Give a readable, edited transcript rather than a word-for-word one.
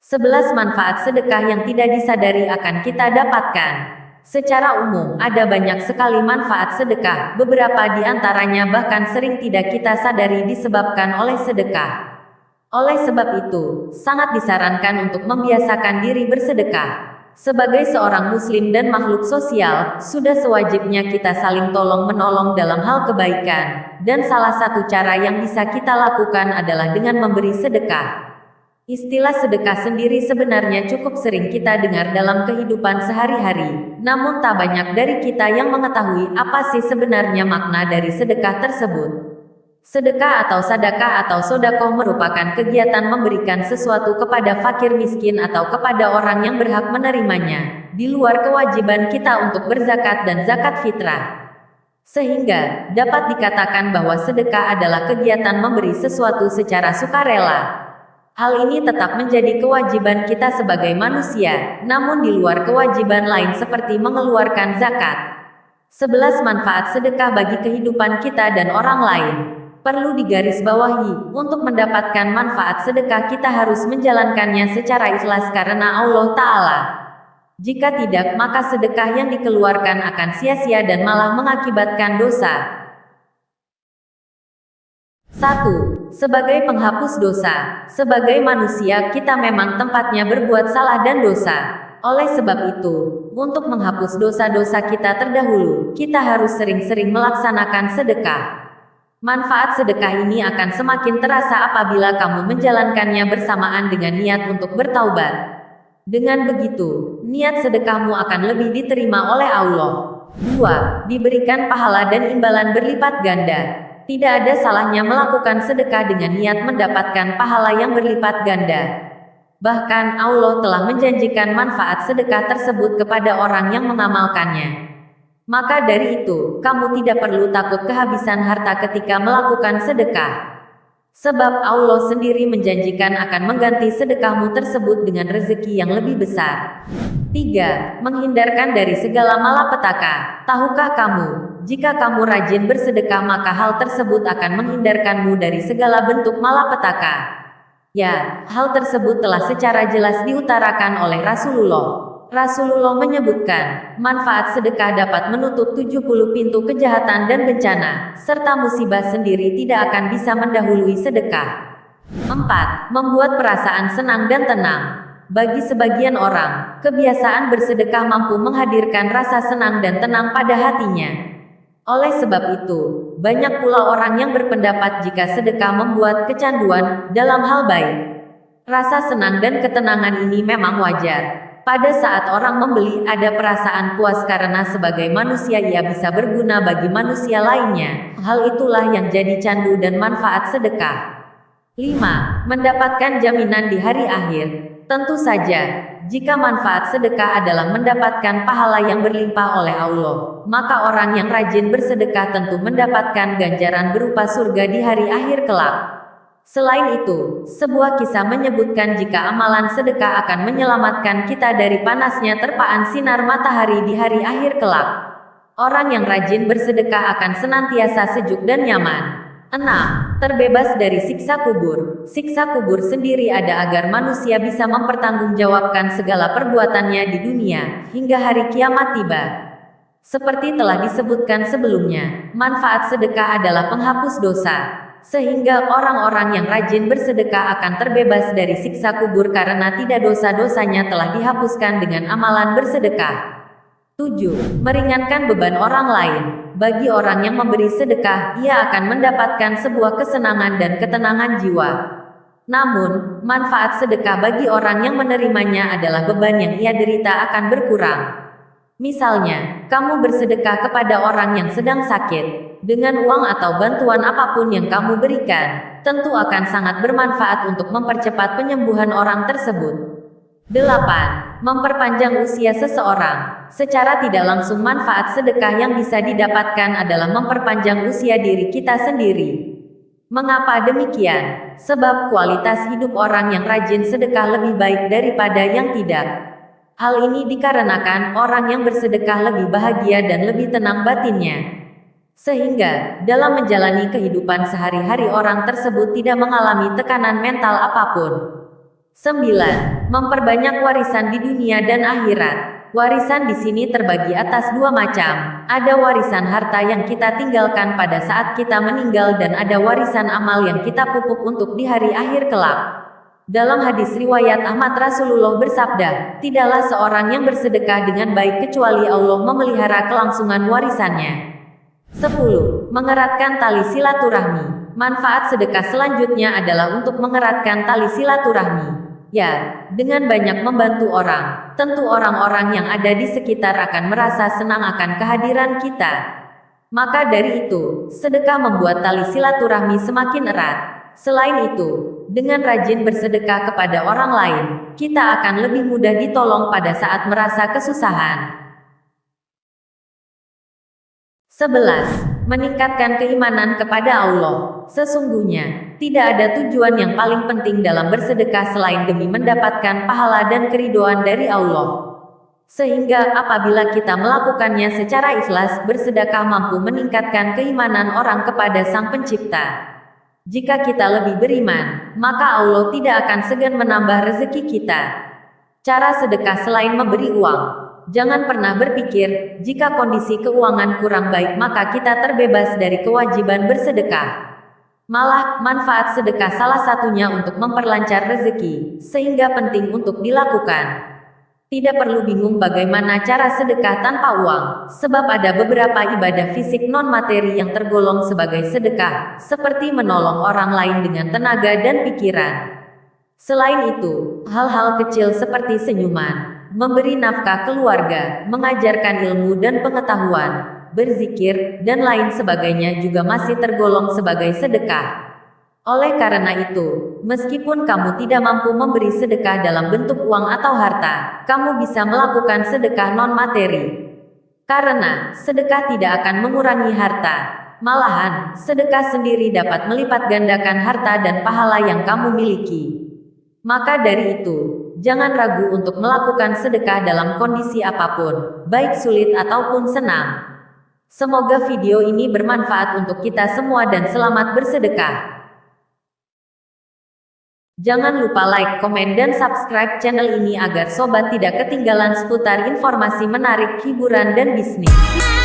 11 manfaat sedekah yang tidak disadari akan kita dapatkan. Secara umum, ada banyak sekali manfaat sedekah, beberapa di antaranya bahkan sering tidak kita sadari disebabkan oleh sedekah. Oleh sebab itu, sangat disarankan untuk membiasakan diri bersedekah. Sebagai seorang muslim dan makhluk sosial, sudah sewajibnya kita saling tolong-menolong dalam hal kebaikan, dan salah satu cara yang bisa kita lakukan adalah dengan memberi sedekah. Istilah sedekah sendiri sebenarnya cukup sering kita dengar dalam kehidupan sehari-hari, namun tak banyak dari kita yang mengetahui apa sih sebenarnya makna dari sedekah tersebut. Sedekah atau sedekah atau sodakoh merupakan kegiatan memberikan sesuatu kepada fakir miskin atau kepada orang yang berhak menerimanya, di luar kewajiban kita untuk berzakat dan zakat fitrah. Sehingga, dapat dikatakan bahwa sedekah adalah kegiatan memberi sesuatu secara sukarela. Hal ini tetap menjadi kewajiban kita sebagai manusia, namun di luar kewajiban lain seperti mengeluarkan zakat. 11 manfaat sedekah bagi kehidupan kita dan orang lain. Perlu digarisbawahi, untuk mendapatkan manfaat sedekah kita harus menjalankannya secara ikhlas karena Allah Ta'ala. Jika tidak, maka sedekah yang dikeluarkan akan sia-sia dan malah mengakibatkan dosa. 1. Sebagai penghapus dosa. Sebagai manusia, kita memang tempatnya berbuat salah dan dosa. Oleh sebab itu, untuk menghapus dosa-dosa kita terdahulu, kita harus sering-sering melaksanakan sedekah. Manfaat sedekah ini akan semakin terasa apabila kamu menjalankannya bersamaan dengan niat untuk bertaubat. Dengan begitu, niat sedekahmu akan lebih diterima oleh Allah. 2. Diberikan pahala dan imbalan berlipat ganda. Tidak ada salahnya melakukan sedekah dengan niat mendapatkan pahala yang berlipat ganda. Bahkan Allah telah menjanjikan manfaat sedekah tersebut kepada orang yang mengamalkannya. Maka dari itu, kamu tidak perlu takut kehabisan harta ketika melakukan sedekah. Sebab Allah sendiri menjanjikan akan mengganti sedekahmu tersebut dengan rezeki yang lebih besar. 3. Menghindarkan dari segala malapetaka. Tahukah kamu, jika kamu rajin bersedekah maka hal tersebut akan menghindarkanmu dari segala bentuk malapetaka. Ya, hal tersebut telah secara jelas diutarakan oleh Rasulullah. Rasulullah menyebutkan, manfaat sedekah dapat menutup 70 pintu kejahatan dan bencana, serta musibah sendiri tidak akan bisa mendahului sedekah. 4. Membuat perasaan senang dan tenang. Bagi sebagian orang, kebiasaan bersedekah mampu menghadirkan rasa senang dan tenang pada hatinya. Oleh sebab itu, banyak pula orang yang berpendapat jika sedekah membuat kecanduan dalam hal baik. Rasa senang dan ketenangan ini memang wajar. Pada saat orang membeli, ada perasaan puas karena sebagai manusia ia bisa berguna bagi manusia lainnya. Hal itulah yang jadi candu dan manfaat sedekah. 5. Mendapatkan jaminan di hari akhir. Tentu saja, jika manfaat sedekah adalah mendapatkan pahala yang berlimpah oleh Allah, maka orang yang rajin bersedekah tentu mendapatkan ganjaran berupa surga di hari akhir kelak. Selain itu, sebuah kisah menyebutkan jika amalan sedekah akan menyelamatkan kita dari panasnya terpaan sinar matahari di hari akhir kelak. Orang yang rajin bersedekah akan senantiasa sejuk dan nyaman. 6. Terbebas dari siksa kubur. Siksa kubur sendiri ada agar manusia bisa mempertanggungjawabkan segala perbuatannya di dunia, hingga hari kiamat tiba. Seperti telah disebutkan sebelumnya, manfaat sedekah adalah penghapus dosa. Sehingga orang-orang yang rajin bersedekah akan terbebas dari siksa kubur karena tidak dosa-dosanya telah dihapuskan dengan amalan bersedekah. 7. Meringankan beban orang lain. Bagi orang yang memberi sedekah, ia akan mendapatkan sebuah kesenangan dan ketenangan jiwa. Namun, manfaat sedekah bagi orang yang menerimanya adalah beban yang ia derita akan berkurang. Misalnya, kamu bersedekah kepada orang yang sedang sakit. Dengan uang atau bantuan apapun yang kamu berikan, tentu akan sangat bermanfaat untuk mempercepat penyembuhan orang tersebut. 8. Memperpanjang usia seseorang. Secara tidak langsung manfaat sedekah yang bisa didapatkan adalah memperpanjang usia diri kita sendiri. Mengapa demikian? Sebab kualitas hidup orang yang rajin sedekah lebih baik daripada yang tidak. Hal ini dikarenakan orang yang bersedekah lebih bahagia dan lebih tenang batinnya. Sehingga, dalam menjalani kehidupan sehari-hari orang tersebut tidak mengalami tekanan mental apapun. 9. Memperbanyak warisan di dunia dan akhirat. Warisan di sini terbagi atas dua macam. Ada warisan harta yang kita tinggalkan pada saat kita meninggal dan ada warisan amal yang kita pupuk untuk di hari akhir kelak. Dalam hadis riwayat Ahmad, Rasulullah bersabda, tidaklah seorang yang bersedekah dengan baik kecuali Allah memelihara kelangsungan warisannya. 10. Mengeratkan tali silaturahmi. Manfaat sedekah selanjutnya adalah untuk mengeratkan tali silaturahmi. Ya, dengan banyak membantu orang, tentu orang-orang yang ada di sekitar akan merasa senang akan kehadiran kita. Maka dari itu, sedekah membuat tali silaturahmi semakin erat. Selain itu, dengan rajin bersedekah kepada orang lain, kita akan lebih mudah ditolong pada saat merasa kesusahan. 11. Meningkatkan keimanan kepada Allah. Sesungguhnya, tidak ada tujuan yang paling penting dalam bersedekah selain demi mendapatkan pahala dan keridhaan dari Allah. Sehingga, apabila kita melakukannya secara ikhlas, bersedekah mampu meningkatkan keimanan orang kepada Sang Pencipta. Jika kita lebih beriman, maka Allah tidak akan segan menambah rezeki kita. Cara sedekah selain memberi uang. Jangan pernah berpikir, jika kondisi keuangan kurang baik maka kita terbebas dari kewajiban bersedekah. Malah, manfaat sedekah salah satunya untuk memperlancar rezeki, sehingga penting untuk dilakukan. Tidak perlu bingung bagaimana cara sedekah tanpa uang, sebab ada beberapa ibadah fisik non-materi yang tergolong sebagai sedekah, seperti menolong orang lain dengan tenaga dan pikiran. Selain itu, hal-hal kecil seperti senyuman, memberi nafkah keluarga, mengajarkan ilmu dan pengetahuan, berzikir, dan lain sebagainya juga masih tergolong sebagai sedekah. Oleh karena itu, meskipun kamu tidak mampu memberi sedekah dalam bentuk uang atau harta, kamu bisa melakukan sedekah non-materi. Karena, sedekah tidak akan mengurangi harta. Malahan, sedekah sendiri dapat melipat gandakan harta dan pahala yang kamu miliki. Maka dari itu, jangan ragu untuk melakukan sedekah dalam kondisi apapun, baik sulit ataupun senang. Semoga video ini bermanfaat untuk kita semua dan selamat bersedekah. Jangan lupa like, komen, dan subscribe channel ini agar sobat tidak ketinggalan seputar informasi menarik, hiburan, dan bisnis.